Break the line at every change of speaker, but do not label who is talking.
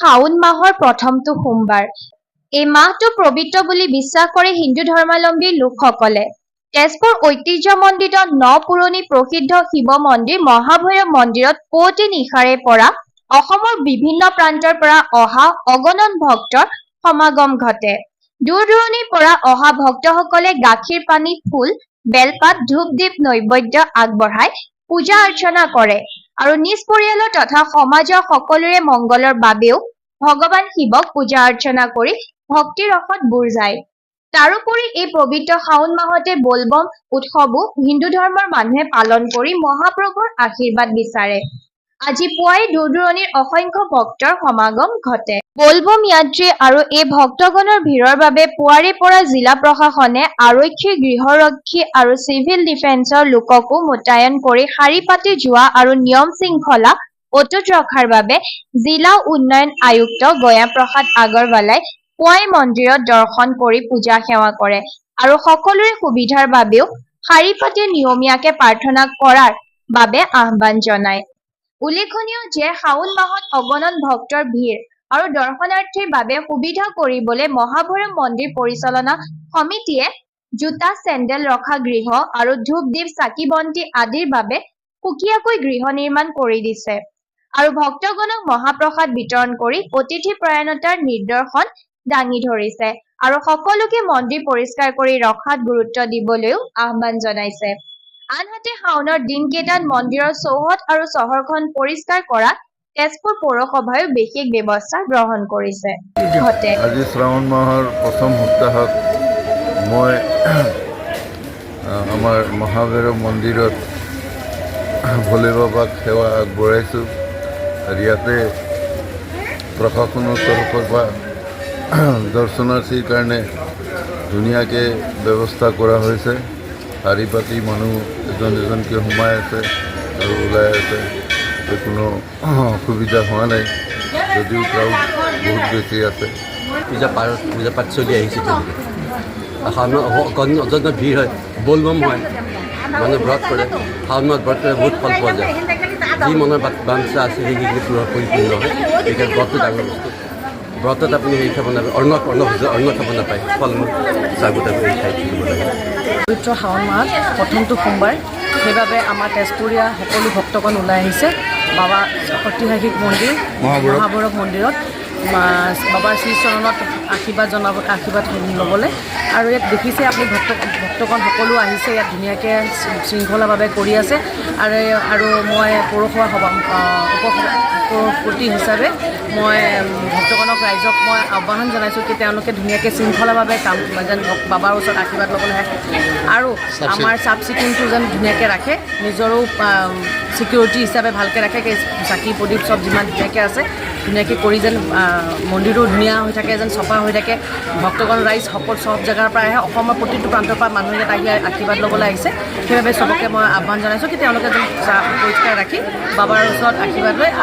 শাওন মাহৰ প্ৰথমটো সোমবাৰ। এই মাহটো পবিত্ৰ বুলি বিশ্বাস কৰে হিন্দু ধৰ্মাৱলম্বী লোকসকলে। তেজপুৰ ঐতিহ্যমণ্ডিত পুৰণি প্ৰসিদ্ধ শিৱ মন্দিৰ মহাভৈৰৱ মন্দিৰত পুৱতি নিশাৰে পৰা অসমৰ বিভিন্ন প্ৰান্তৰ পৰা অহা অগণন ভক্তৰ সমাগম ঘটে। দূৰ-দূৰণিৰ পৰা অহা ভক্তসকলে গাখীৰ পানী, ফুল, বেলপাত, ধূপ-দীপ নৈবেদ্য আগবঢ়াই পূজা অৰ্চনা কৰে আৰু নিজ পৰিয়ালৰ তথা সমাজৰ সকলোৰে মংগলৰ বাবেও ভগৱান শিৱক পূজা অৰ্চনা কৰি ভক্তিৰসত বুৰ যায়। তাৰোপৰি এই পবিত্ৰ শাওন মাহতে বলবম উৎসৱো হিন্দু ধৰ্মৰ মানুহে পালন কৰি মহাপ্ৰভুৰ আশীৰ্বাদ বিচাৰে। আজি পুৱাই দূৰ-দূৰণিৰ অসংখ্য ভক্তৰ সমাগম ঘটে। বলবম যাত্ৰী আৰু এই ভক্তগণৰ ভিৰৰ বাবে পুৱাৰে পৰা জিলা প্ৰশাসনে আৰক্ষী, গৃহৰক্ষী আৰু চিভিল ডিফেন্সৰ লোককো মোতায়েন কৰি শাৰী পাতি যোৱা আৰু নিয়ম শৃংখলা অটুট ৰখাৰ বাবে জিলা উন্নয়ন আয়ুক্ত গয়া প্ৰসাদ আগৰৱালাই পুৱাই মন্দিৰত দৰ্শন কৰি পূজা সেৱা কৰে আৰু সকলোৰে সুবিধাৰ বাবেও শাৰী পাতি নিয়মীয়াকে প্ৰাৰ্থনা কৰাৰ বাবে আহ্বান জনায়। উল্লেখনীয় যে শাওন মাহত অগণন ভক্তৰ ভিৰ আৰু দৰ্শনাৰ্থীৰ বাবে সুবিধা কৰিবলৈ মহাভৈৰৱ মন্দিৰ পৰিচালনা সমিতিয়ে জোতা, চেণ্ডেল ৰখা গৃহ আৰু ধূপ-দীপ, চাকি-বন্তি আদিৰ বাবে সুকীয়াকৈ গৃহ নিৰ্মাণ কৰি দিছে আৰু ভক্তগণক মহাপ্ৰসাদ বিতৰণ কৰি অতিথি পৰায়ণতাৰ নিদৰ্শন দাঙি ধৰিছে আৰু সকলোকে মন্দিৰ পৰিষ্কাৰ কৰি ৰখাত গুৰুত্ব দিবলৈও আহ্বান জনাইছে। আনহাতে শাওনৰ দিনকেইটাত মন্দিৰৰ চৌহদ আৰু চহৰখন পৰিষ্কাৰ কৰাত তেজপুৰ পৌৰসভায়ো বিশেষ ব্যৱস্থা গ্ৰহণ কৰিছে।
আজি শ্ৰাৱণ মাহৰ প্ৰথম সপ্তাহত মই আমাৰ মহাভৈৰৱ মন্দিৰত ভোলে বাবাক সেৱা আগবঢ়াইছোঁ আৰু ইয়াতে প্ৰশাসনৰ তৰফৰ পৰা দৰ্শনাৰ্থীৰ কাৰণে ধুনীয়াকৈ ব্যৱস্থা কৰা হৈছে। শাৰী পাতি মানুহ এজন এজনকৈ সোমাই আছে আৰু ওলাই আছে, কোনো অসুবিধা হোৱা নাই, যদিও ক্ৰাউড বহুত বেছি আছে।
পূজা পাঠ চলি আহিছে। অত্যন্ত ভিৰ হয়, বলবম হয়, মানুহে ব্ৰত কৰে। শাওণ মাহত ব্ৰত কৰে বহুত ফল পোৱা যায়। যি মনৰ বাঞ্ছা আছে সেইখিনি পৰিপূৰ্ণ হয়। সেইকাৰণে ব্ৰতটো ডাঙৰ বস্তু। ব্ৰতত আপুনি হেৰি খাব নাপায়, অন্ন খাব নাপায়, ফল মূল চাগুত আপুনি খাই থাকিব লাগে।
পবিত্ৰ শাওণ মাহত প্ৰথমটো সোমবাৰ, সেইবাবে আমাৰ তেজপুৰীয়া সকলো ভক্তগণ ওলাই আহিছে বাবা ঐতিহাসিক মন্দিৰ মহাভৈৰৱ মন্দিৰত বাবাৰ শ্ৰীচৰণত আশীৰ্বাদ ল'বলৈ। আৰু ইয়াত দেখিছে আপুনি ভক্তগণ সকলো আহিছে, ইয়াত ধুনীয়াকৈ শৃংখলাভাৱে কৰি আছে। আৰু মই পৌৰসভা সভাপতি হিচাপে মই ভক্তগণক ৰাইজক মই আহ্বান জনাইছোঁ কি তেওঁলোকে ধুনীয়াকৈ শৃংখলাভাৱে কাম যেন বাবাৰ ওচৰত আশীৰ্বাদ ল'বলৈ আহে আৰু আমাৰ চাফ চিকুণটো যেন ধুনীয়াকৈ ৰাখে, নিজৰো ছিকিউৰিটি হিচাপে ভালকৈ ৰাখে। চাকি প্ৰদীপ চব যিমান ধুনীয়াকৈ আছে ধুনীয়াকৈ কৰি যেন মন্দিৰটো ধুনীয়া হৈ থাকে, যেন চফা হৈ থাকে। ভক্তগণ ৰাইজ চব জেগাৰ পৰা আহে, অসমৰ প্ৰতিটো প্ৰান্তৰ পৰা মানুহ ইয়াত আহি আশীৰ্বাদ ল'বলৈ আহিছে। সেইবাবে চবকে মই আহ্বান জনাইছোঁ কি তেওঁলোকে যেন পৰিষ্কাৰ ৰাখি বাবাৰ ওচৰত আশীৰ্বাদ লয়।